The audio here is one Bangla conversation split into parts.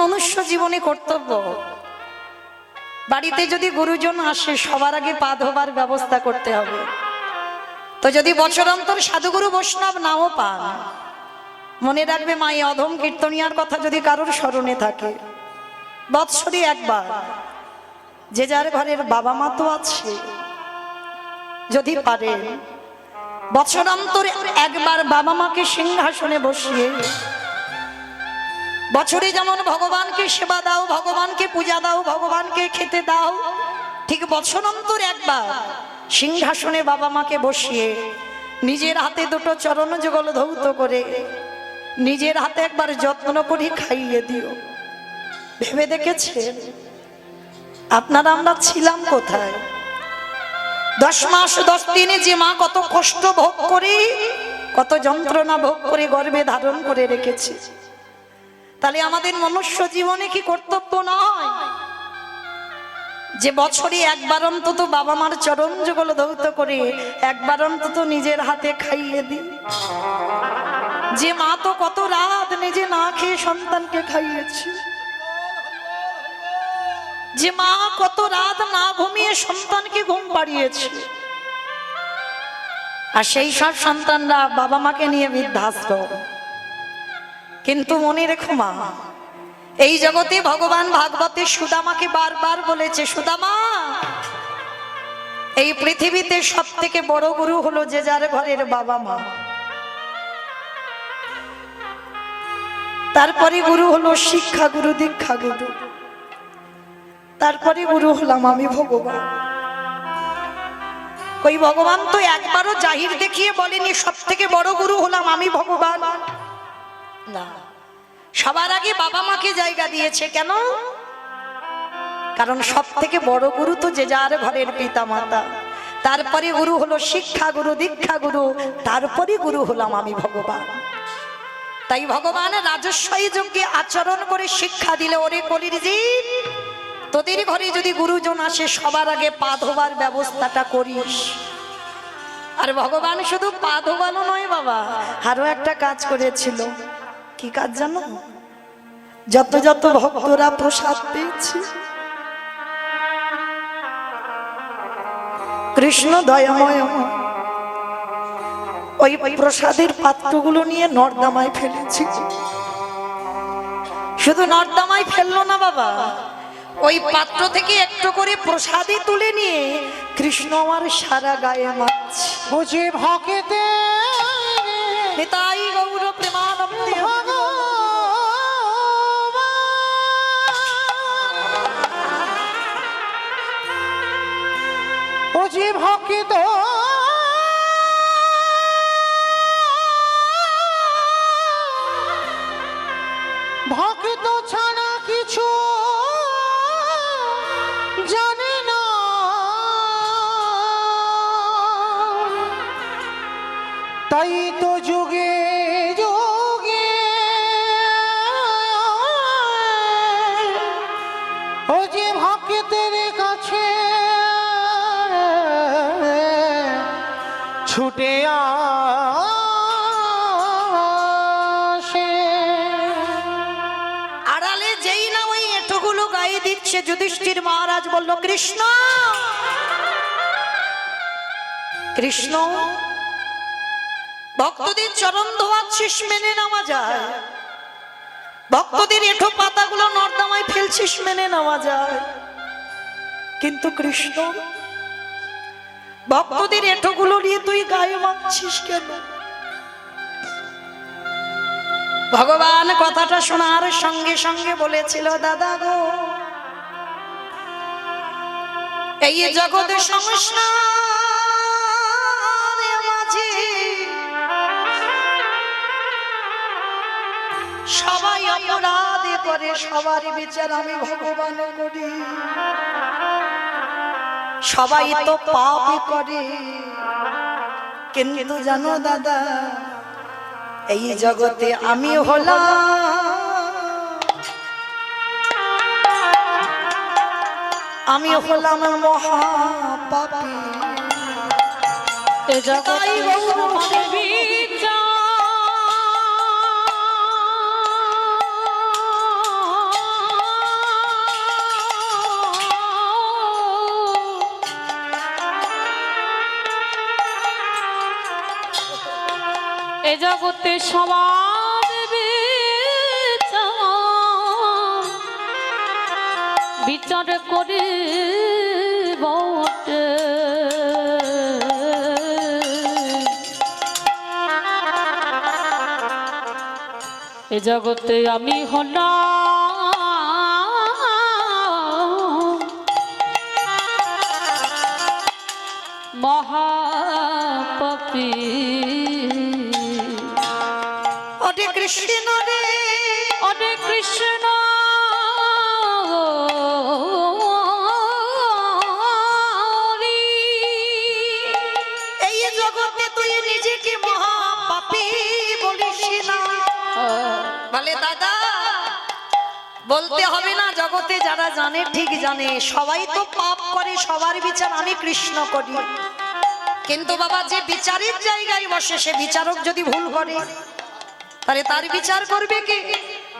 মনুষ্য জীবনে কর্তব্য। বাড়িতে যদি গুরুজন আসে সবার আগে পা ধোবার ব্যবস্থা করতে হবে। তো যদি বছর অন্তর সাধুগুরু বৈষ্ণব নাও পান, মনে রাখবে মা এই অধম কীর্তনিয়ার কথা যদি কারোর স্মরণে থাকে, বৎসরে একবার যে যার ঘরের বাবা মা তো আছে, যদি পারেন বছর অন্তরে একবার বাবা মাকে সিংহাসনে বসিয়ে বছরে যেমন ভগবানকে সেবা দাও, ভগবানকে পূজা দাও, ভগবানকে খেতে দাও, ঠিক বছর অন্তর একবার সিংহাসনে বাবা মাকে বসিয়ে নিজের হাতে দুটো চরণ যুগল ধৌত করে নিজের হাতে একবার যত্ন করে খাইয়ে দিও। ভেবে দেখেছেন আপনারা আমরা ছিলাম কোথায়? 10 মাস 10 দিনে যে মা কত কষ্ট ভোগ করে, কত যন্ত্রণা ভোগ করে গর্ভে ধারণ করে রেখেছে। তাহলে আমাদের মনুষ্য জীবনে কি কর্তব্য নয় যে বছরে একবার অন্তত বাবা মার চরণ যুগল ধৌত করে একবার অন্তত নিজের হাতে খাইয়ে দিই? যে মা তো কত রাত নিজে না খেয়ে সন্তানকে খাইয়েছে, যে মা কত রাত না ঘুমিয়ে সন্তানকে ঘুম পাড়িয়েছে, আর সেই সব সন্তানরা বাবা মাকে নিয়ে বৃদ্ধাশ্রম। কিন্তু মনে রেখো মা, এই জগতে ভগবান ভাগবতে সুদামাকে বারবার বলেছে, সুদামা এই পৃথিবীতে সব থেকে বড় গুরু হলো যে যার ঘরের বাবা মা। তারপরে গুরু হলো শিক্ষা গুরু, দীক্ষা গুরু, তারপরে গুরু হলাম আমি ভগবান। কই ভগবান তো একবারও জাহির দেখিয়ে বলেনি সব থেকে বড় গুরু হলাম আমি ভগবান। না, সবার আগে বাবা মাকে জায়গা দিয়েছে। কেন? কারণ সব থেকে বড় গুরু তো যে যার ঘরের পিতা মাতা, তারপরে গুরু হলো শিক্ষা গুরু, দীক্ষা গুরু, তারপরে গুরু হলাম আমি ভগবান। তাই ভগবান রাজস্বী যজ্ঞে আচরণ করে শিক্ষা দিলে, ওরে কলির জীব তোদের ঘরে যদি গুরুজন আসে সবার আগে পা ধোবার ব্যবস্থাটা করিস। আর ভগবান শুধু পা ধোবানো নয় বাবা, আরো একটা কাজ করেছিল। কি কাজ জানো? যত যত ভক্তরা প্রসাদ পেয়েছে, কৃষ্ণ দয়াময় ওই প্রসাদের পাত্রগুলো নিয়ে নর্দমায় ফেলেছে। শুধু নর্দমায় ফেললো না বাবা, ওই পাত্র থেকে একটু করে প্রসাদই তুলে নিয়ে কৃষ্ণ আমার সারা গায়ে মারছে। বুঝি ভকেতে নিতাই গৌর প্রেমানন্দে বুঝি ভকিত ভকিত ছাড়া কিছু জানে না। তাই তো যুগে যুগে ও যে ভক্তের কাছে ছুটে আসে। আড়ালে যেই না ওই এঁটোগুলো গায়ে দিচ্ছে, যুধিষ্ঠির মহারাজ বলল, কৃষ্ণ কৃষ্ণ ভক্তদের চরণ ধোয়াচ্ছিস, মেনে নেওয়া যায়। ভক্তদের এঁঠো পাতাগুলো নর্দমায় ফেলছিস, মেনে নেওয়া যায়। কিন্তু কৃষ্ণ ভক্তদের এঁঠোগুলো নিয়ে তুই গায়ে মাখছিস কেন? ভগবান কথাটা শোনার সঙ্গে সঙ্গে বলেছিল, দাদা গো, এই জগৎ সংসারের মাঝে সবাই অপরাধ করে, সবার বিচার আমি ভগবান করি। সবাই তো পাপ করে, কিন্তু জানো দাদা, এই জগতে আমি হলাম মহাপাপী। এ জগতে জগতে সবার বিচার করে বটে এ জগতে আমি হলাম মহাপাপী ওরে কৃষ্ণ রে, ওরে কৃষ্ণ এই জগতে তুই নিজেকে মহাপাপী বলিস না। বলে দাদা বলতে হবে না, জগতে যারা জানে ঠিক জানে, সবাই তো পাপ করে, সবার বিচার আমি কৃষ্ণ করি। কিন্তু বাবা যে বিচারের জায়গায় বসে সে বিচারক যদি ভুল করে তাহলে তার বিচার করবে কে?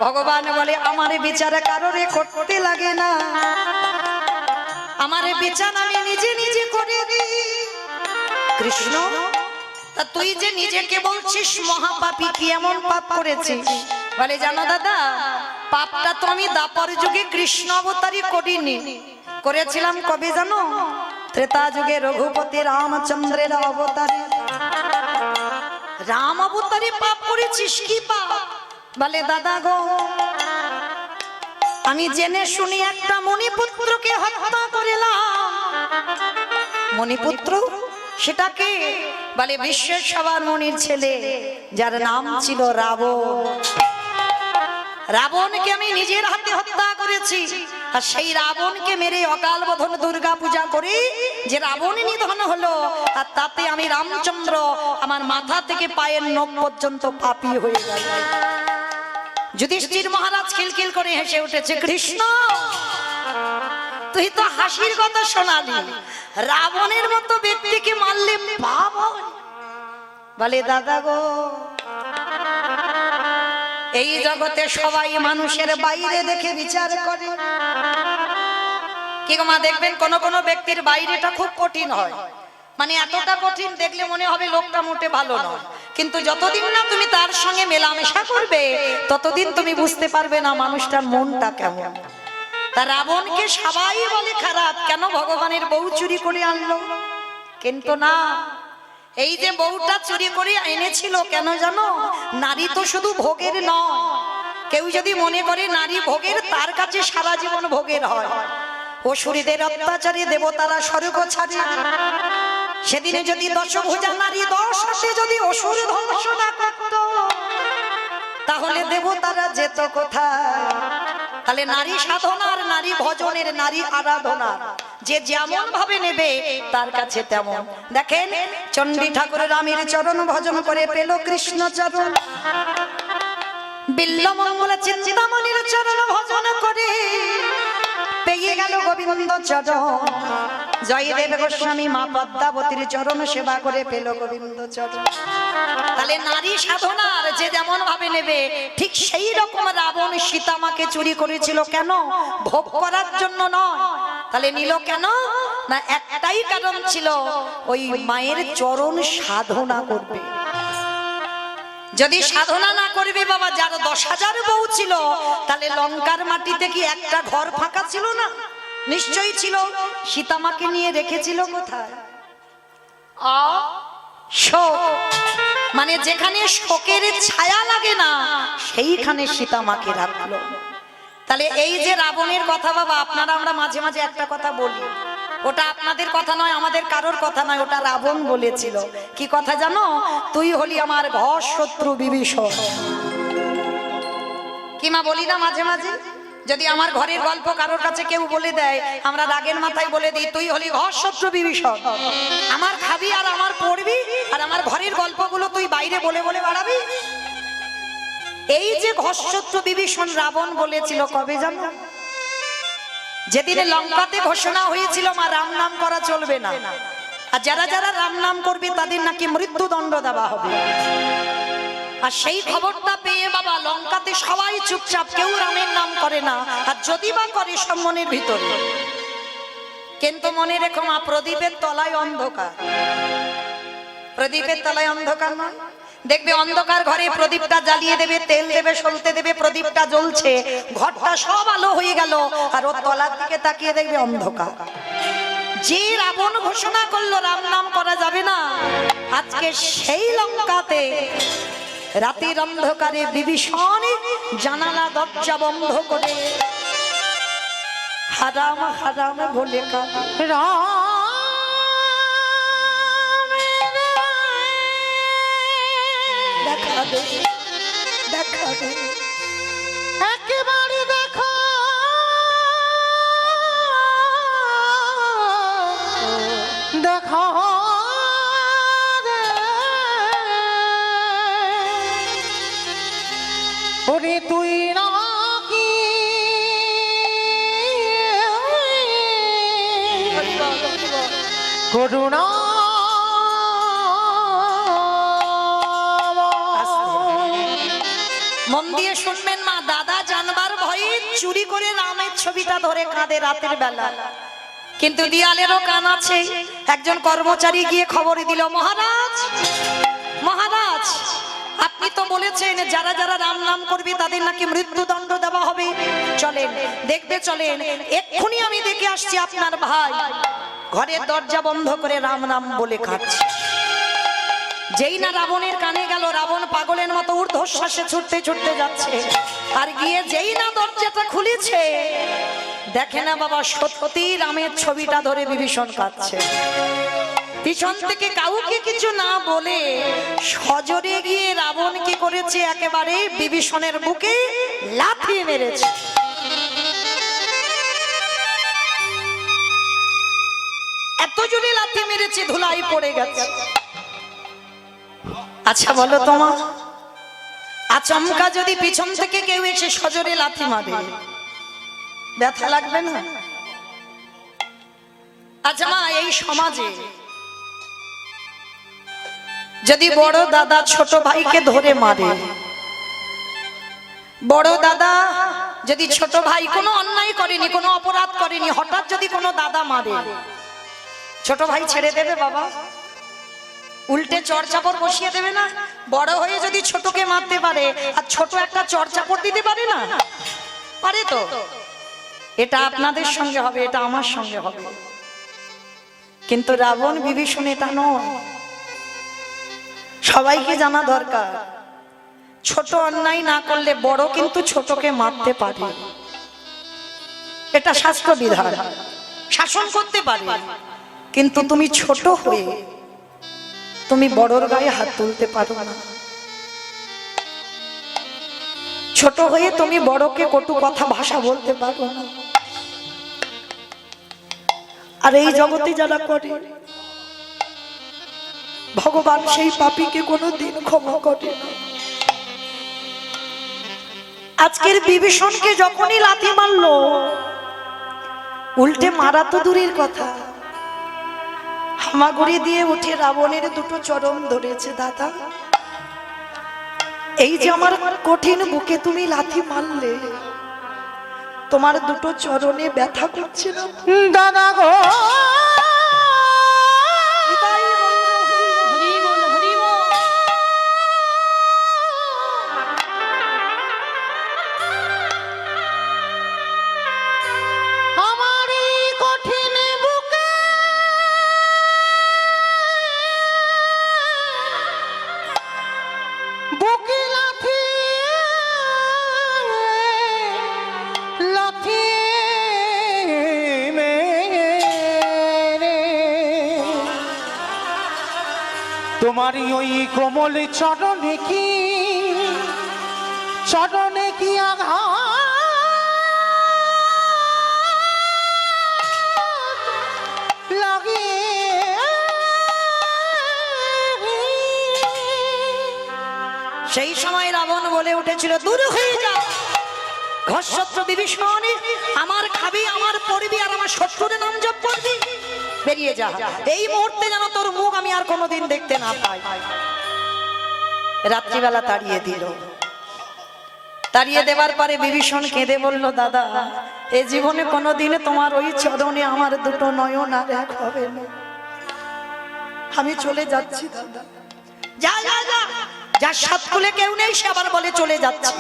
ভগবান বলে আমার বিচার কারোরে করতে লাগে না, আমার বিচার আমি নিজে নিজে করে দিই। কৃষ্ণ তা তুই যে নিজেকে বলছিস মহাপাপী, কি এমন পাপ করেছিস? বলে জানো দাদা, পাপটা তো আমি দাপর যুগে কৃষ্ণ অবতারই করিনি, করেছিলাম কবে জানো? ত্রেতা যুগে রঘুপতি রামচন্দ্রের অবতারে। রাম অবতারে পাপ করেছিস, কি পাপ? বলে দাদা গো, আমি জেনে শুনি একটা মণিপুত্রকে হত্যা করিলাম। মণিপুত্র সেটাকে বলে বিশ্বের সবার মনির ছেলে, যার নাম ছিল রাবণ। রাবণকে আমি নিজের হাতে হত্যা করেছি, আর সেই রাবণকে মেরে অকাল বোধন দুর্গা পূজা করি যে রাবণ নিধন হলো, আর তাতে আমি রামচন্দ্র আমার মাথা থেকে পায়ের নখ পর্যন্ত পাপী হয়ে গেল। যুধিষ্ঠির মহারাজ খিলখিল করে হেসে উঠেছে, কৃষ্ণ তুই তো হাসির কথা শোনালি, রাবণের মতো ব্যক্তিকে মারলে পাপ হয়? বলে দাদা গো, এই জগতে সবাই মানুষের বাইরে দেখে বিচার করে। কি গো মা, দেখবেন কোন কোন ব্যক্তির বাইরেটা খুব কঠিন হয়, মানে এতটা কঠিন দেখলে মনে হবে লোকটা মোটে ভালো নয়, কিন্তু যতদিন না তুমি তার সঙ্গে মেলামেশা করবে ততদিন তুমি বুঝতে পারবে না মানুষটার মনটা কেমন। তা রাবণকে সবাই বলে খারাপ, কেন? ভগবানের বউ চুরি করে আনলো। কিন্তু না, এই যে বউটা চুরি করে এনেছিল কেন জানো? নারী তো শুধু ভোগের নয়, কেউ যদি মনে করে নারী ভোগের, তার কাছে সারা জীবন ভোগের হয়। অসুরীদের অত্যাচারে দেবতারা স্বর্গ ছাড়ে, সেদিনে যদি দশভুজা নারী 10 হাতে যদি অসুর ধ্বংস না করত তাহলে দেবতারা যেত কোথায়? তাহলে নারী সাধনার, নারী ভজনের, নারী আরাধনার যে যেমন ভাবে নেবে তার কাছে তেমন। দেখেন চণ্ডী ঠাকুর রামের চরণ ভজন করে পেল কৃষ্ণ চরণ, বিল্লমঙ্গল চিন্তামণির চরণ ভজন করে পেয়ে গেল গোবিন্দ চরণ। জয়দেব গোস্বামী মা পদ্মাবতীর চরণ সেবা করে পেল গোবিন্দ চরণ। তাহলে নারী সাধনার যে যেমন ভাবে নেবে, ঠিক সেই রকম রাবণ সীতামাকে চুরি করেছিল, কেন? ভোগ করার জন্য নয়। তাহলে নিল কেন? না একটাই কারণ ছিল, ওই মায়ের চরণ সাধনা করবে। যদি সাধনা না করবে বাবা, যার 10,000 বউ ছিল, তাহলে লঙ্কার মাটিতে কি একটা ঘর ফাঁকা ছিল না? নিশ্চয়ই ছিল। সীতামাকে নিয়ে রেখেছিল কোথায়? শোক, মানে যেখানে শোকের ছায়া লাগে না সেইখানে সীতামাকে রাখলো। তাহলে এই যে রাবণের কথা বাবা, আপনারা আমরা মাঝে মাঝে একটা কথা বলি, ওটা আপনাদের কথা নয়, আমাদের কারোর কথা নয়, ওটা রাবণ বলেছিল। কি কথা জানো? তুই হলি আমার ঘর শত্রু বিভীষণ। কি মা বলি না মাঝে মাঝে? যদি আমার ঘরের গল্প কারোর কাছে কেউ বলে দেয়, আমরা রাগের মাথায় বলে দিই, তুই হলি ঘর শত্রু বিভীষণ। আমার খাবি আর আমার পড়বি, আর আমার ঘরের গল্পগুলো তুই বাইরে বলে বলে বাড়াবি। এই যে ঘর শত্রু বিভীষণ রাবণ বলেছিল কবে জানো? যেদিনে লঙ্কাতে ঘোষণা হয়েছিল মা রাম নাম করা চলবে না, আর যারা যারা রাম নাম করবে তাদের নাকি মৃত্যুদণ্ড দেওয়া হবে। আর সেই খবরটা পেয়ে বাবা লঙ্কাতে সবাই চুপচাপ, কেউ রামের নাম করে না, আর যদি বা করে সব মনের ভিতরে। কিন্তু মনে রেখো মা, প্রদীপের তলায় অন্ধকার, প্রদীপের তলায় অন্ধকার নয়। দেখবে অন্ধকার ঘরে প্রদীপটা জ্বালিয়ে দেবে, তেল দেবে, সলতে দেবে, প্রদীপটা জ্বলছে, ঘরটা সব আলো হয়ে গেল, আর ওর তলার দিকে তাকিয়ে দেখবে অন্ধকার। যে রাবণ ঘোষণা করলো রাম নাম করা যাবে না, আজকে সেই লঙ্কাতে রাতের অন্ধকারে বিভীষণ জানালা দরজা বন্ধ করে হারাম হারাম বলে কাঁদে। দেখা দে, দেখা দে, একেবারে দেখো দেখো রে। ওরে তুই নাকি করুণা মন দিয়ে শুনবেন মা। দাদা জানবার ভয়ে চুরি করে রামের ছবিটা ধরে কাঁদে রাতের বেলা, কিন্তু দিয়ালেরও কান আছে। একজন কর্মচারী গিয়ে খবর দিল, মহারাজ মহারাজ, আপনি তো বলেছেন যারা যারা রাম নাম করবে তাদের নাকি মৃত্যুদণ্ড দেওয়া হবে। চলেন দেখবে, চলেন এক্ষুনি আমি দেখে আসছি আপনার ভাই ঘরের দরজা বন্ধ করে রাম নাম বলে কাঁদছে। যেই না রাবণের কানে গেল, রাবণ পাগলের মতো ঊর্ধ্বশ্বাসে ছুটতে ছুটতে যাচ্ছে, আর গিয়ে যেই না দরজাটা খুলেছে, দেখে না বাবা সত্যি রামের ছবিটা ধরে বিভীষণ কাঁদছে। পিছন থেকে কাউকে কিছু না বলে সজোরে গিয়ে রাবণ কি করেছে, একেবারে বিভীষণের বুকে লাথি মেরেছে। এত জোরে লাথি মেরেছে ধুলাই পড়ে গেছে। আচ্ছা বলো তোমা, আচমকা যদি পিছন থেকে কেউ এসে সজোরে লাথি মারে, ব্যথা লাগবে না? আচ্ছা মা, এই সমাজে যদি বড় দাদা ছোট ভাইকে ধরে মারে, বড় দাদা যদি ছোট ভাই কোনো অন্যায় করেনি, কোনো অপরাধ করেনি, হঠাৎ যদি কোনো দাদা মারে, ছোট ভাই ছেড়ে দেবে বাবা? উল্টে চড়চাপড় বসিয়ে দেবে না? বড় হয়ে যদি ছোটকে মারতে পারে, আর ছোট একটা চড়চাপড় দিতে পারে না? পারে তো। এটা আপনাদের সঙ্গে হবে, এটা আমার সঙ্গে হবে, কিন্তু রাবণ বিভীষণ এটা নয়। সবাইকে জানা দরকার, ছোট অন্যায় না করলে বড় কিন্তু ছোটকে মারতে পারে। এটা শাস্ত্র বিধান, শাসন করতে পারে, কিন্তু তুমি ছোট হয়ে তুমি বড়র গায়ে হাত তুলতে পারো না। ছোট হয়ে তুমি বড়কে কটু কথা ভাষা বলতে পারো না। আর এই জগতে যারা করে, ভগবান সেই পাপীকে কোনোদিন ক্ষমা করে না। আজকের বিভীষণকে যখনই লাথি মারলো, উল্টে মারা তো দূরের কথা, হামাগুড়ি দিয়ে উঠে রাবণের দুটো চরণ ধরেছে। দাদা, এই যে আমার কঠিন বুকে তুমি লাথি মারলে, তোমার দুটো চরণে ব্যথা করছে না? দাদা গো, আমার এই কঠিন বুকে বুকে লাথি লাথি মেরে তোমারই ওই কোমল চরণে কি আঘাত লাগে। সেই সময় রাবণ বলে উঠেছিল, দূর হয়ে যা ঘরশত্রু বিভীষণ, আমার খাবি, আমার পড়বি, আর আমার শত্রুর নাম জপ করবি, বেরিয়ে যা। এই মুহূর্তে যেন তোর মুখ আমি আর কোনোদিন দেখতে না পাই। রাত্রিবেলা তাড়িয়ে দিল। তাড়িয়ে দেওয়ার পরে বিভীষণ কেঁদে বলল, দাদা, এ জীবনে কোনোদিনে তোমার ওই চরণে আমার দুটো নয়ন আর এক হবে না। আমি চলে যাচ্ছি দাদা। যা যা যা, যার সাত কুলে কেউ নেই সে আবার বলে চলে যাচ্ছে,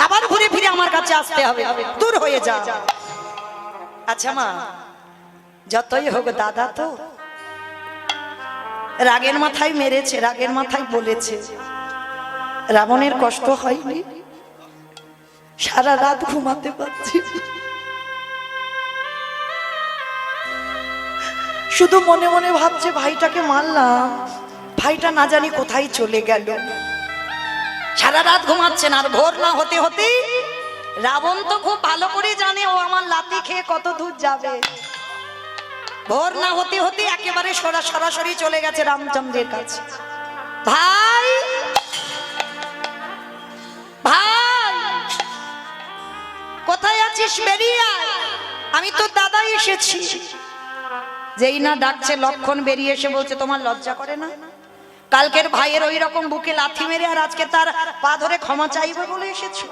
আবার ঘুরে ফিরে আমার কাছে আসতে হবে, দূর হয়ে যা। আচ্ছা মা, যতই হোক দাদা তো রাগের মাথায় মেরেছে, রাগের মাথায় বলেছে, রাবণের কষ্ট হয়নি? সারা রাত ঘুমাতে পারছি, শুধু মনে মনে ভাবছে ভাইটাকে মারলাম, ভাইটা না জানি কোথায় চলে গেল। সারা রাত ঘুমাচ্ছেন, আর ভোর না হতে হতে রাবণ তো খুব ভালো করে জানে ও আমার লাথি খেয়ে কত দূর যাবে। ভোর না হতে হতে একেবারে সরাসরি চলে গেছে রামচন্দ্রের কাছে। ভাই ভাই কোথায় আছিস, বেরিয়ে আয়, আমি তো দাদা এসেছি। যেই না ডাকছে লক্ষণ বেরিয়ে এসে বলছে, তোমার লজ্জা করে না? কালকের ভাইয়ের ওই রকম বুকে লাথি মেরে আর আজকে তার পা ধরে ক্ষমা চাইবে বলে এসেছো?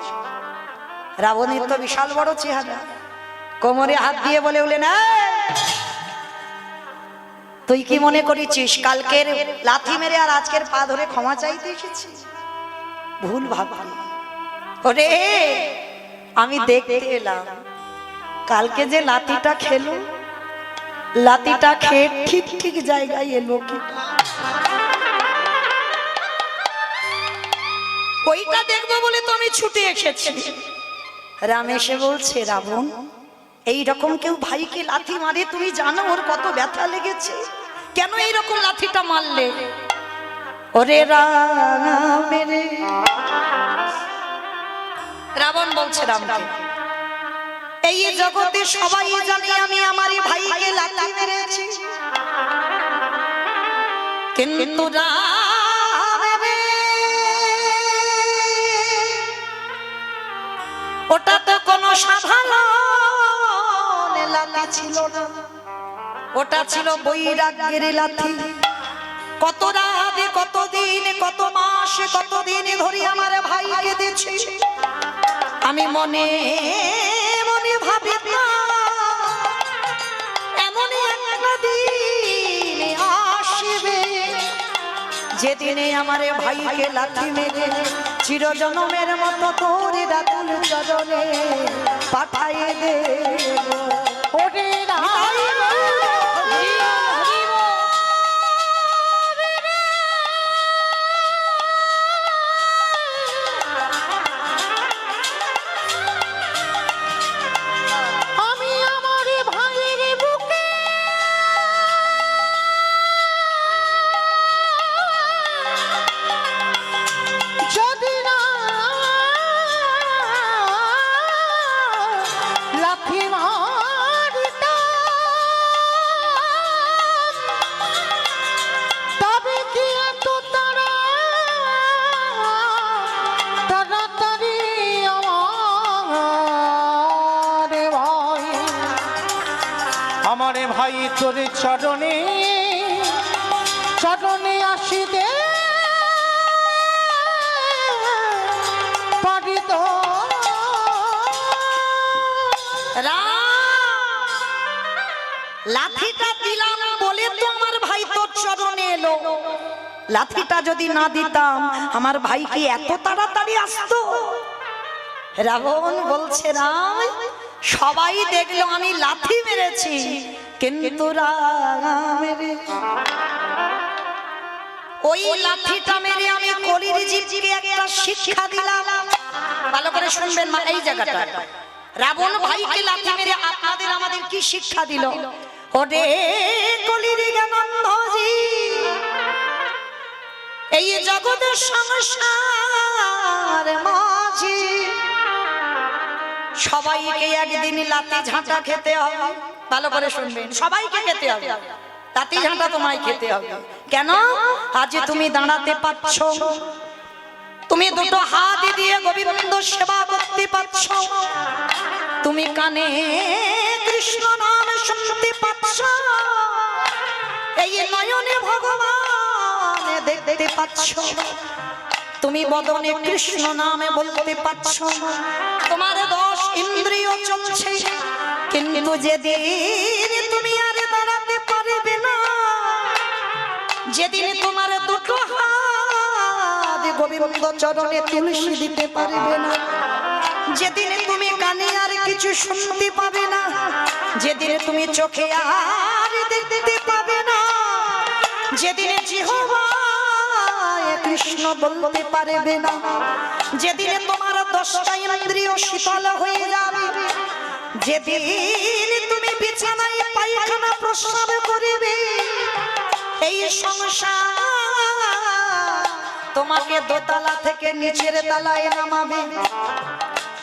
রাবণের তো বিশাল বড় চেহারা, কোমরে হাত দিয়ে বলে উঠলেন, তুই কি মনে করেছিস কালকের লাথি মেরে আর আজকের পা ধরে ক্ষমা চাইতে এসেছি? ভুল ভাবলি। ওরে আমি দেখতে এলাম কালকে যে লাথিটা খেলো, লাথিটা খেয়ে ঠিক ঠিক জায়গায় এলো কি, ওইটা দেখবো বলে তো আমি ছুটে এসেছি। রাম এসে বলছে, রাবণ এইরকম কেউ ভাইকে লাথি মারে, তুমি জানো ওর কত ব্যথা লেগেছে, কেন এইরকম লাথিটা মারলে? ওরে রাম রে, রাবণ বলছে রামকে, এই জগতে সবাই জানে আমি আমার ভাইকে লাথি মেরেছি, কিন্তু ওটা তো কোনো সাধারণ লাথি ছিল না, ওটা ছিল বৈরাগ্যের লাথি। কত রাতে, কত দিন, কত মাসে, কত দিন ধরে আমার ভাইকে দিয়েছি, আমি মনে মনে ভাবি এমন একটা দিন আসবে যেদিনে আমার ভাইকে লাথি মেরে চিরজনমের মতো তোর রাতুল চরণে পাঠাইয়ে দেব। ওরে আমারে ভাই তোর চরণে চরণে আসিতে পারিত। লাঠিটা দিলাম বলে তো আমার ভাই তোর চরণে এলো, লাঠিটা যদি না দিতাম আমার ভাই কি এত তাড়াতাড়ি আসতো? রাবণ বলছে, রাম সবাই দেখলো আমি লাথি মেরেছি, কিন্তু ওই লাঠিটা মেরে আমি কলির জীবকে একটা শিক্ষা দিলাম। ভালো করে শুনবেন মা এই জায়গাটা, রাবণ ভাইকে লাথি মেরে আপনাদের আমাদের কি শিক্ষা দিল? ওরে কলির জ্ঞানন্ধজি, এই জগতের সংসার মাঝি সবাইকে একদিন লাথি ঝাঁটা খেতে হবে। ভালো করে শুনবেন, সবাইকে খেতে হবে, লাথি ঝাঁটা তোমায় খেতে হবে। কেন? আজ তুমি দাঁড়াতে পারছ, তুমি দুটো হাত দিয়ে গোবিন্দ সেবা করতে পারছ, তুমি কানে কৃষ্ণ নাম শুনতে পাচ্ছ, এই নয়নে ভগবান দেখতে পাচ্ছ, তুমি বদনে কৃষ্ণ নামে বলতে পাচ্ছ, তোমার 10 ইন্দ্রিয় চলছে, কিন্তু যেদিন তুমি আর দাঁড়াতে পারবে না, যেদিন তোমার দুটো হাত গোবিন্দ চরণে তুলসী দিতে পারবে না, যেদিন তুমি কানে আর কিছু শুনতে পাবে না, যেদিন তুমি চোখে আর দেখতে পাবে না, যেদিন জিহ্বায় কৃষ্ণ বলতে পারবে না, যেদিন তোমার 10টা ইন্দ্রিয় শীতল হয়ে যাবে, যেদিন তুমি বিছানায় পায়খানা প্রস্রাব করিবে, এই সংসার তোমাকে দোতলা থেকে নিচের তলায় নামাবে।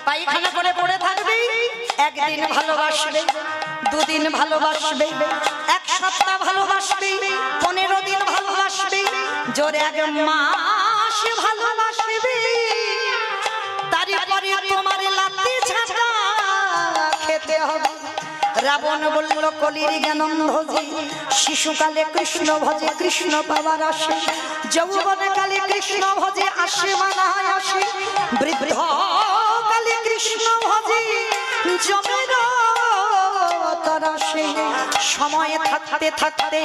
পায়খানা করে পড়ে থাকবে, একদিন ভালোবাসবে, দুদিন ভালোবাসবে, এক সপ্তাহ ভালোবাসবে, 15 দিন ভালোবাসবে, জোরে 1 মাস ভালোবাসবে, তারপরে তোমার লাথি ঝাঁটা খেতে হবে। রাবণ বলল কলির জ্ঞানন্ধ শিশুকালে কৃষ্ণ ভজে কৃষ্ণ পাবার আসে, যৌবনে কালে কৃষ্ণ ভজে আসে মানায় আসে, বৃদ্ধ কালে কৃষ্ণ ভজে জমের তরাসে। সময় থাকতে থাকতে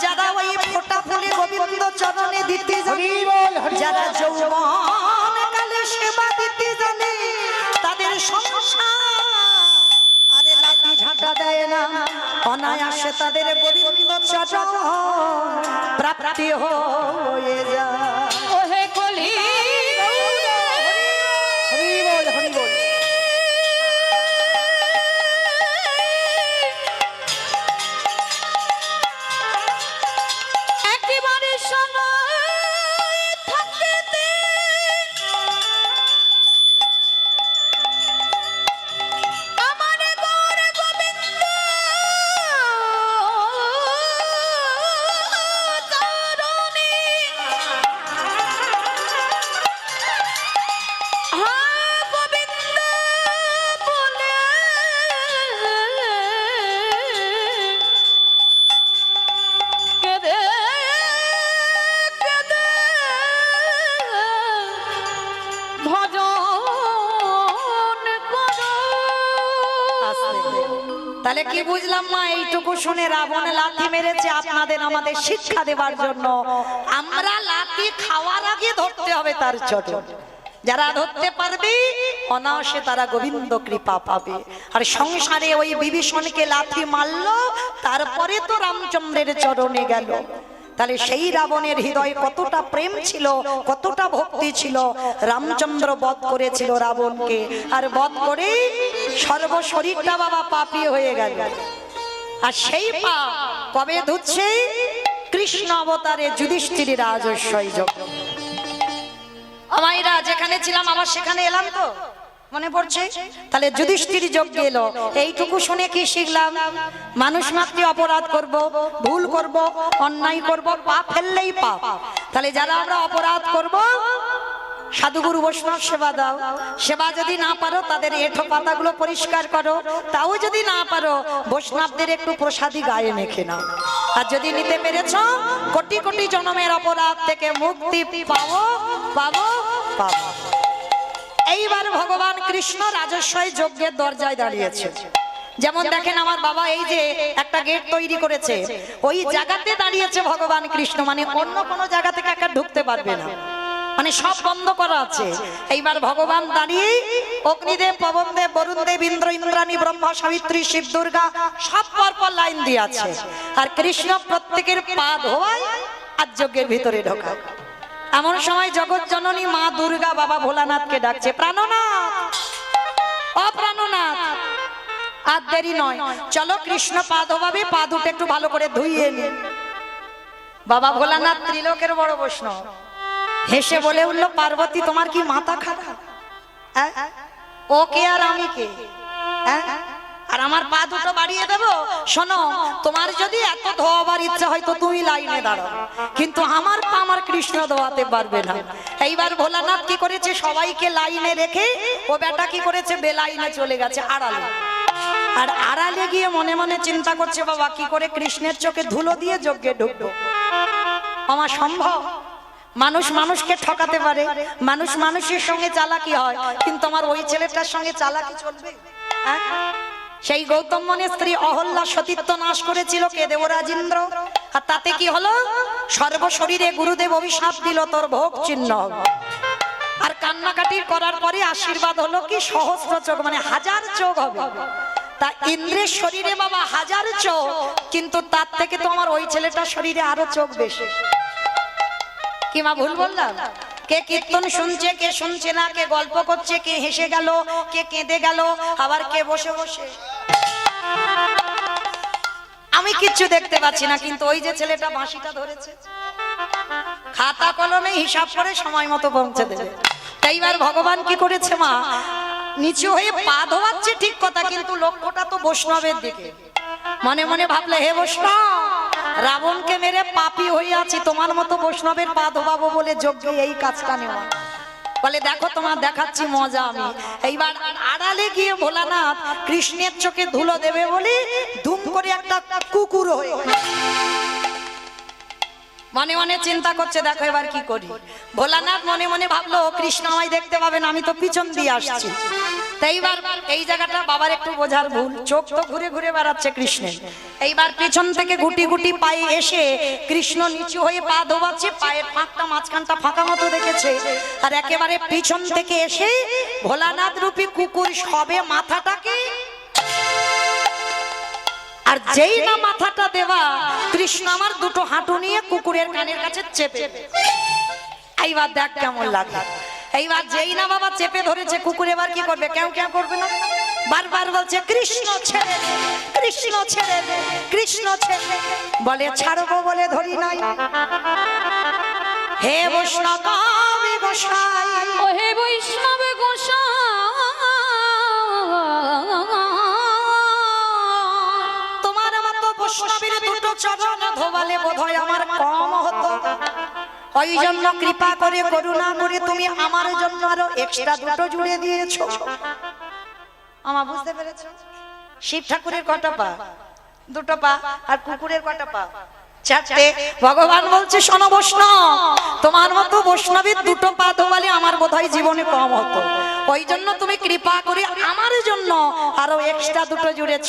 যারা ওই ফোঁটা ফুলে গোবিন্দ চরণে দিতে জানে, যারা যৌবন কালে সেবা দিতে জানে, তাদের সংসার আরে লাঠি ঝাঁটা দেয় না, অনায়াসে তাদের গোবিন্দ চরণ প্রাপ্তি হয়ে যায়। ওহে কলি হরি বল হরি বল। একেবারে সময় থাকতে আমার গৌর গোবিন্দ চরণে গোবিন্দ বলে কেঁদে কেঁদে ভজন করো। তাহলে কি বুঝলাম মা? এইটুকু শুনে রাবণ লাথি মেরেছে আপনাদের আমাদের শিক্ষা দেবার জন্য। আমরা লাথি খাওয়ার আগে ধরতে হবে তার চরণ। যারা ধরতে পারবে অনায়াসে তারা গোবিন্দ কৃপা পাবে। আর সংসারে ওই বিভীষণকে লাথি মারলো, তারপরে তো রামচন্দ্রের চরণে গেল। তাহলে সেই রাবণের হৃদয়ে কতটা প্রেম ছিল, কতটা ভক্তি ছিল। রামচন্দ্র বধ করেছিল রাবণকে, আর বধ করে সর্বশরীরটা বাবা পাপী হয়ে গেল। আর সেই পাপ কবে ধুচ্ছে? কৃষ্ণ অবতারে যুধিষ্ঠির রাজস্বই যোগ। আমাইরা যেখানে ছিলাম আবার সেখানে এলাম তো মনে পড়ছে। তাহলে যুধিষ্ঠির যোগ গেল। এইটুকু শুনে কি শিখলাম? মানুষ মাত্রই অপরাধ করব, ভুল করব, অন্যায় করব, পাপ ফেললেই পাপ। তাহলে যারা আমরা অপরাধ করব, সাধুগুরু বৈষ্ণব সেবা দাও। সেবা যদি না পারো তাদের এঁঠো পাতাগুলো পরিষ্কার করো। তাও যদি না পারো বৈষ্ণবদের একটু প্রসাদী গায়ে মেখে নাও। আর যদি নিতে পেরেছো, কোটি কোটি জন্মের অপরাধ থেকে মুক্তি পাবো পাবো পাবো। এইবার ভগবান কৃষ্ণ রাজস্বই যজ্ঞের দরজায় দাঁড়িয়েছে। যেমন দেখেন আমার বাবা এই যে একটা গেট তৈরি করেছে, ওই জায়গাতে দাঁড়িয়েছে ভগবান কৃষ্ণ। মানে অন্য কোনো জায়গা থেকে একটা ঢুকতে পারবে না, মানে সব বন্ধ করা আছে। এইবার ভগবান দাঁড়িয়ে অগ্নিদেব, পবনদেব, বরুণদেব, ইন্দ্র, ইন্দ্রাণী, ব্রহ্মা, সাবিত্রী, শিব, দুর্গা সব পরপর লাইন দিয়ে আছে। আর কৃষ্ণ প্রত্যেকের পা ধোয়ায় আর যজ্ঞের ভিতরে ঢোকা। এমন সময় জগৎ জননী মা দুর্গা বাবা ভোলানাথকে ডাকছে, প্রাণনাথ, অপ্রাণনাথ। আর দেরি নয়, চলো কৃষ্ণ পা ধোয়াবে, পা দুটো একটু ভালো করে ধুইয়ে নি। বাবা ভোলানাথ ত্রিলোকের বড় বৈষ্ণব হেসে বলে উঠলো, পার্বতী তোমার কি মাথা খারাপ? ও কে আর আমি কে? আর আমার পা দুটো বাড়িয়ে দেবো? শোনো, তোমার যদি এত ধোয়াবার ইচ্ছা হয় তো তুমি লাইনে দাঁড়াও, কিন্তু আমার পা আমার কৃষ্ণ ধোয়াতে পারবে না। এইবার ভোলানাথ কি করেছে? সবাইকে লাইনে রেখে ও বেটা কি করেছে? বেলাইনে চলে গেছে আড়ালে। আর আড়ালে গিয়ে মনে মনে চিন্তা করছে, বাবা কি করে কৃষ্ণের চোখে ধুলো দিয়ে যজ্ঞে ঢুকবো? আমার সম্ভব? মানুষ মানুষকে ঠকাতে পারে, মানুষ মানুষের সঙ্গে চালাকি হয়, কিন্তু আমার ওই ছেলেটার সঙ্গে চালাকি চলবে? সেই গৌতম মনের স্ত্রী অহল্যা সতীত্ব নাশ করেছিল কে? দেবরাজ ইন্দ্র। আর তাতে কি হলো? সর্বশরীরে গুরুদেব অভিশাপ দিল তোর ভোগ চিহ্ন হবে। আর কান্নাকাটি করার পরে আশীর্বাদ হলো কি সহস্র চোখ, মানে 1000 চোখ হবে। তা ইন্দ্রের শরীরে বাবা 1000 চোখ, কিন্তু তার থেকে তো আমার ওই ছেলেটার শরীরে আরো চোখ বেশি। কি মা ভুল বললাম? কে কীর্তন শুনছে, কে শুনছে না, কে গল্প করছে, কে হেসে গেল, কে কেঁদে গেল, আবার কে বসে বসে। আমি কিচ্ছু দেখতে পাচ্ছি না, কিন্তু ওই যে ছেলেটা বাঁশিটা ধরেছে, খাতা কলমে হিসাব করে সময় মতো পৌঁছে দেবে। এইবার ভগবান কি করেছে মা, নিচু হয়ে পা ধোয়াচ্ছে ঠিক কথা, কিন্তু লক্ষ্যটা তো বৈষ্ণবের দিকে। মনে মনে ভাবলে, হে বৈষ্ণব, রাবণকে মেরে পাপী হয়ে আছি, তোমার মতো বৈষ্ণবের পা ধোবাবো বলে যোগ্য এই কাজটা নেওয়া। বলে দেখো তোমার দেখাচ্ছি মজা আমি। এইবার আড়ালে গিয়ে ভোলানাথ কৃষ্ণের চোখে ধুলো দেবে বলে ধুম করে একটা কুকুর হয়ে মনে মনে চিন্তা করছে, দেখো এবার কি করি। ভোলানাথ মনে মনে ভাবলো, কৃষ্ণ আমায় দেখতে পাবেন, আমি তো পিছন দিয়ে আসছি। তাই এইবার এই জায়গাটা বাবার একটু বোঝার ভুল, চোখ তো ঘুরে ঘুরে বেড়াচ্ছে কৃষ্ণের। এইবার পিছন থেকে গুটি গুটি পায়ে এসে কৃষ্ণ নিচু হয়ে পা ধোবাচ্ছে, পায়ের ফাঁকটা মাঝখানটা ফাঁকা মতো দেখেছে। আর একেবারে পিছন থেকে এসে ভোলানাথ রূপী কুকুর সবে মাথাটাকে, আর যেই না মাথাটা দেওয়া, কৃষ্ণ আমার দুটো হাঁটু নিয়ে কুকুরের কানের কাছে চেপে। এইবার দেখ কেমন লাগে। এইবার যেই না বাবা চেপে ধরেছে, কুকুর এবার কি করবে? কেউ কেউ করবে না, বারবার বলছে কৃষ্ণ ছেড়ে দে, কৃষ্ণ ছেড়ে দে, কৃষ্ণ ছেড়ে দে। বলে ছাড়বো বলে ধরি নাই। হে বৈষ্ণব গোসাই, ও হে বৈষ্ণব গোসাই, তোমার মতো বৈষ্ণবের দুটো চরণ ধোবালে বোধহয় আমার কম হতো। ওই জন্য কৃপা করে করুণা করে তুমি আমার জন্য আরো এক্সট্রা দুটো জুড়ে দিয়েছো। আমা বুঝতে পেরেছো? শিব ঠাকুরের কটা পা? দুটো পা। আর কুকুরের কটা পা? চারটে। ভগবান বলছে, শোনো বৈষ্ণব, তোমার মতো বৈষ্ণবের দুটো পা ধোবালে আমার বোধহয় জীবনে কম হতো। ওই জন্য তুমি কৃপা করে আমার জন্য আরো এক্সট্রা দুটো জুড়েছ।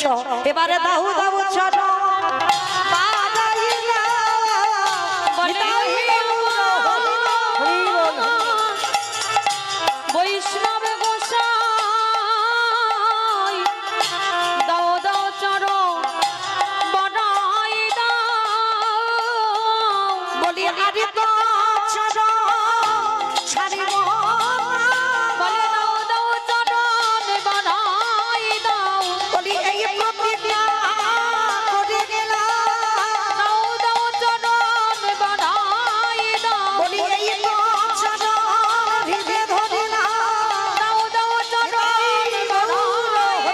এবারে দাহু দাহু চলো বৈষ্ণব গোসাই, দাও দাও চরণ বড়াই দাও। বলি আরে তো চলো ছাড়িব বলে দাও দাও চরণ বড়াই দাও। বলি এই প্রতিজ্ঞা করে গেলাম। দাও দাও চরণ বড়াই দাও। বলি এই তো চলো ভিড়ে ধরিলাম। দাও দাও চরণ বড়াই দাও।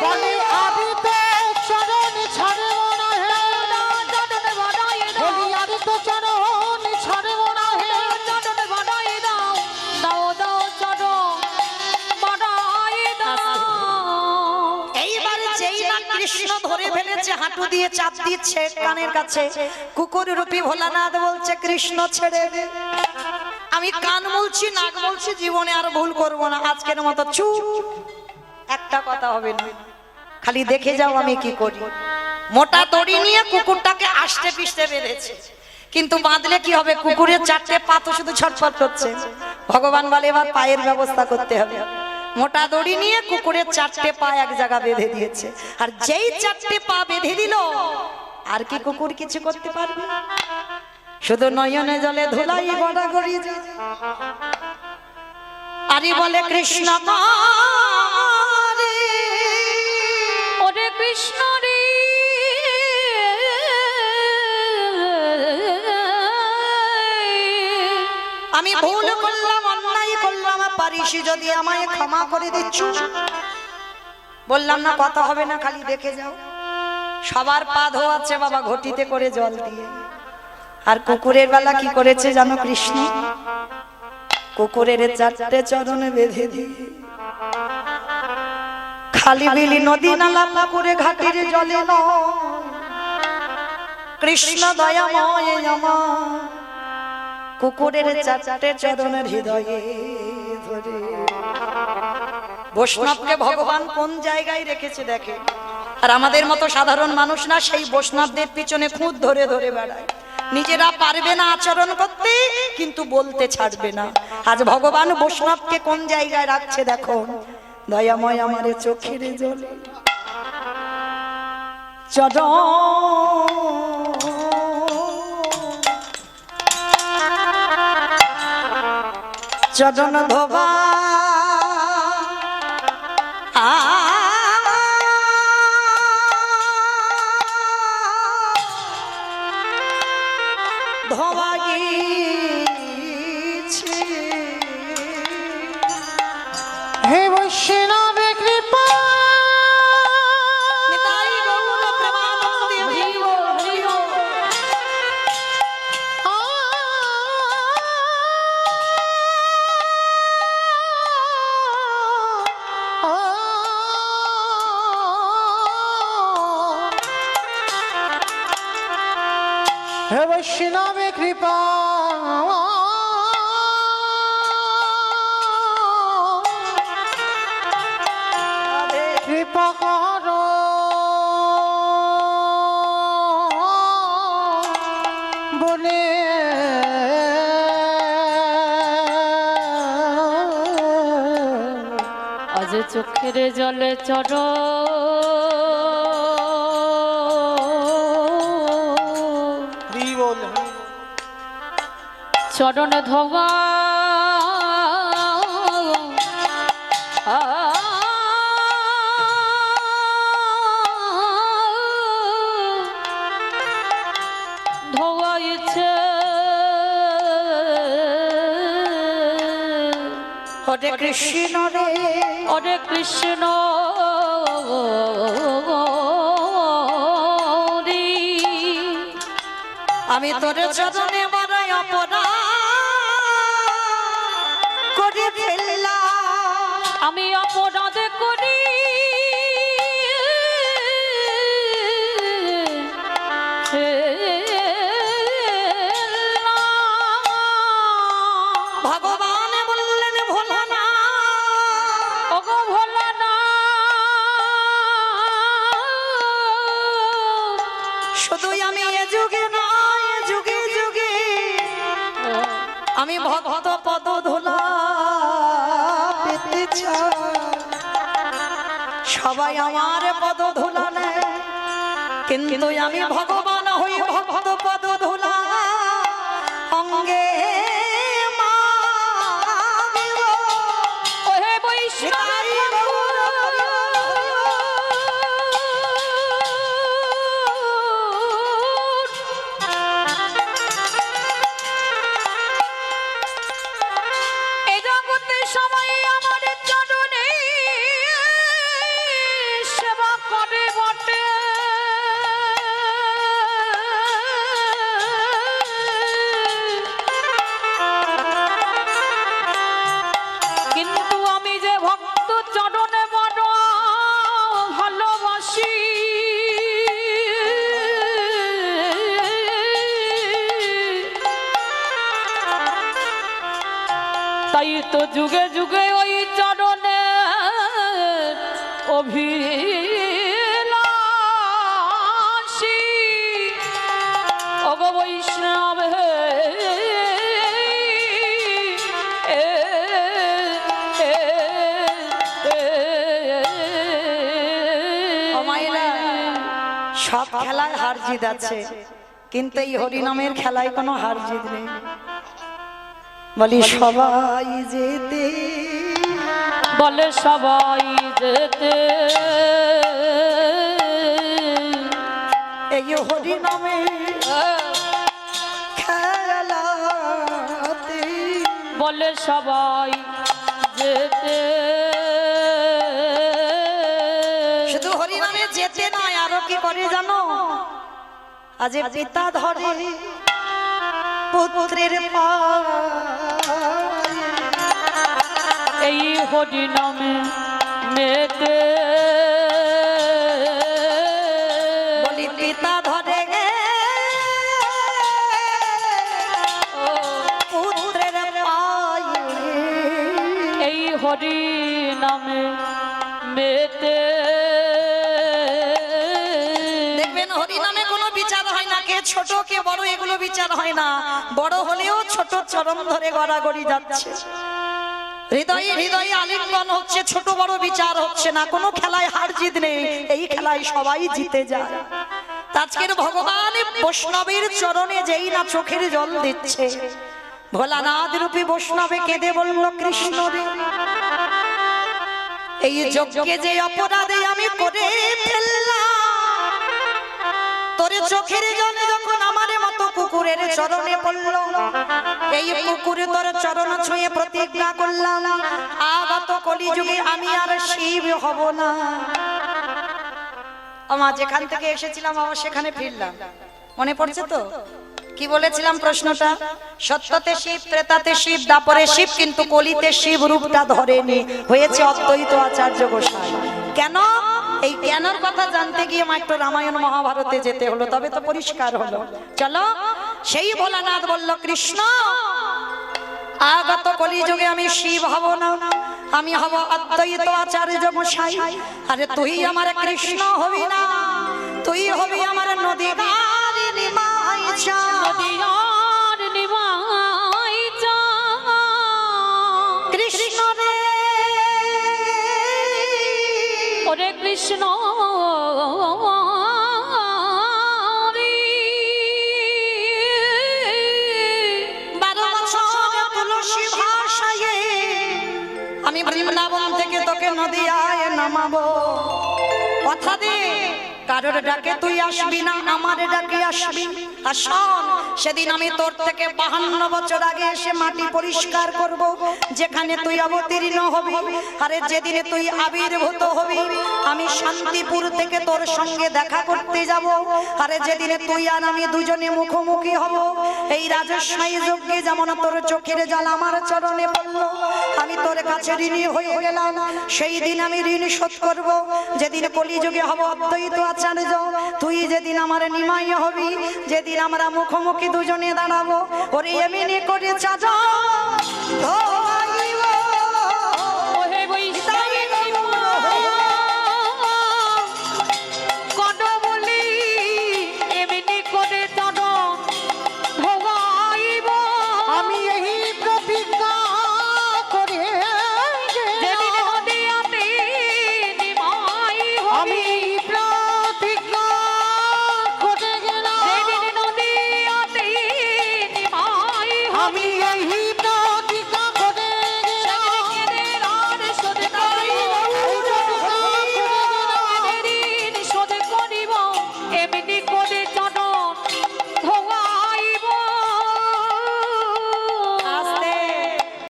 বলে আদিতে চরণ ছাড়ব না হে, দাও চরণ বড়াই দাও। বলি আদিতে চরণ ছাড়ব না হে। চরণ বড়াই দাও। দাও দাও চরণ বড়াই দাও। এইবার যেই না কৃষ্ণ ধরে ফেলেছে, হাঁটু দিয়ে চাপ দিচ্ছে কানের কাছে, কুকুর রূপী ভোলানাথ বলছে কৃষ্ণ ছেড়ে দে। আমি কান বলছি, নাক বলছি, জীবনে আর ভুল করব না, আজকের মতো চুপ, একটা কথা হবে না, খালি দেখে যাও আমি কি করি। মোটা দড়ি নিয়ে কুকুরটাকে আষ্টে পিষ্টে বেঁধেছে, কিন্তু বাঁধলে কি হবে? কুকুরের চারটে পা তো শুধু ছটফট করছে। ভগবান বলে এবার পায়ের ব্যবস্থা করতে হবে। মোটা দড়ি নিয়ে কুকুরের চারটে পা এক জায়গা বেঁধে দিয়েছে। আর যেই চারটে পা বেঁধে দিল, আর কি কুকুর কিছু করতে পারবে? শুধু নয়নে জলে ধুলাই গড়াগড়ি যায়। আরে বলে কৃষ্ণ রে, ওরে কৃষ্ণ রে, আমি ভুল করলাম, অন্যায় করলাম, পারিস যদি আমায় ক্ষমা করে দিচ্ছ। বললাম না কথা হবে না, খালি দেখে যাও। সবার পা ধোয়াচ্ছে বাবা ঘটিতে করে জল দিয়ে। আর কুকুরের বেলা কি করেছে জানো কৃষ্ণ? কুকুরের চারটে চরণে বেঁধে দিয়ে খালি বিলি নদী নালা পুকুরে ঘাটের জলে নয়, কৃষ্ণ দয়াময় আমার কুকুরের চারটে চরণের হৃদয়ে ধরে। বৈষ্ণবকে ভগবান কোন জায়গায় রেখেছে দেখে। আর আমাদের মতো সাধারণ মানুষ না, সেই বৈষ্ণবদের পিছনে খুঁত ধরে ধরে বেড়ায়। নিজেরা পারবে না আচরণ করতে, কিন্তু বলতে ছাড়বে না। আজ ভগবান বৈষ্ণবকে কোন জায়গায় রাখছে দেখো। দয়াময় আমারে চোখের জল চরণ ধোবা ধোবা গিয়েছে। হে বৈষ্ণবে কৃপা নিতাই গৌর প্রেমানন্দে হরি বল, হরি বল। হে বৈষ্ণবে কৃপা কৃপা করো বলে আজ চোখের জলে চর চরণ ধোবা ধোয়াইছে। হরে কৃষ্ণ রে, হরে কৃষ্ণ রে। আমি তোর চরণে বড় অপরাধ করে ফেললাম। আমি অপরাধ করি ভগবান বললেন ভোলা না, ওগো ভোলা না। শুধুই আমি এ যুগে না, এ যুগে যুগে আমি ভক্ত পদ ধুলা পেতে চাই। সবাই আমার পদ ধুলা নেয়, কিন্তু আমি ভগবান হই ভক্ত পদ ধুলা অঙ্গে মাগিব। ওহে বৈষ্ণব এই জগতে সবাই আমার চরণে সেবা করে বটে, কিন্তু আমি যে ভক্ত চরণে বড় ভালোবাসি। তাই তো যুগে যুগে ওই চরণে অভিলাষী। ওগো বৈষ্ণব হে সব খেলায় হার জিত আছে, কিন্তু এই হরিনামের খেলায় কোনো হার জিত নেই। বলি সবাই যেতে, বলে সবাই যেতে, এই হরিনামের খেলাতে বলে সবাই যেতে। শুধু হরিনামে যেতে নয়, আরো কি করে জানো? আজ পিতা ধরে পুত্রের পায়ে, এই হরি নামে মেতে। বলি পিতা ধরে পুত্রের পায়ে, এই হরি নামে মেতে। দেখবেন হরিনামে কোনো বিচার হয় না, কে ছোট কে বড় এগুলো বিচার হয় না, বড় হলেও ছোট চরণ ধরে গড়াগড়ি যাচ্ছে, হৃদয়ে হৃদয়ে আলিঙ্গন হচ্ছে, ছোট বড় বিচার হচ্ছে না। কোনো খেলায় হার জিত নেই, এই খেলায় সবাই জিতে যায়। আজকের ভগবান বৈষ্ণবের চরণে যেই না চোখের জল দিচ্ছে, ভোলানাথ রূপী বৈষ্ণবে কেঁদে বলল কৃষ্ণ রে, এই যজ্ঞে যে অপরাধে আমি করে ফেললাম, তোর চোখের জল যখন আমার মতো কুকুরের চরণে পড়ল, এই কুকুরে তোর চরণ ছুঁয়ে প্রতিজ্ঞা করলাম, আগত কলিযুগে আমি আর শিব হব না। আমার যেখান থেকে এসেছিলাম আমার সেখানে ফিরলাম, মনে পড়ছে তো? কি বলেছিলাম প্রশ্নটা? সত্যতে শিব, ত্রেতাতে শিব, দাপরে শিব, কিন্তু কলিতে শিব রূপটা ধরেনি, হয়েছে অদ্বৈত আচার্য গোসাই। কেন? এই জ্ঞানের কথা জানতে গিয়ে আমার একটু রামায়ণ মহাভারতে যেতে হলো, তবে তো পরিষ্কার হলো। চলো, সেই ভোলানাথ বলল কৃষ্ণ, আগত কলিযুগে আমি শিব হব না, আমি হব অদ্বৈত আচার্য গোসাই। আরে তুই আমার কৃষ্ণ হবি না, তুই হবি আমার নদী নদীয়ার নিমাই চা। কৃষ্ণ রে, ওরে কৃষ্ণ রে, 12 বছর তুলসী ভাষায় আমি বৃন্দাবন থেকে তোকে নদিয়ায় নামাবো। কথা দে, কারোর ডাকে তুই আসবি না, আমার ডাকে আসবি। আর শোন, সেদিন আমি তোর থেকে 52 বছর আগে এসে মাটি পরিষ্কার করব, যেখানে তুই অবতীর্ণ হবি। আরে যেদিনে তুই আবির্ভূত হবি, আমি শান্তিপুর থেকে তোর সঙ্গে দেখা করতে যাব। আরে যেদিনে তুই আর আমি দুজনে মুখোমুখি হব, এই রাজস্বাই যজ্ঞে যেমন তোর চোখের জল আমার চরণে পড়ল, আমি তোর কাছে ঋণী হয়ে গেলাম। সেই দিন আমি ঋণ শোধ করব। যেদিন কলিযুগে হব অদ্বৈত আচার্য, তুই যেদিন আমার নিমাই হবি, যেদিন আমরা মুখোমুখি দুজনে দাঁড়াবো, ওরে এমনি করে চাচা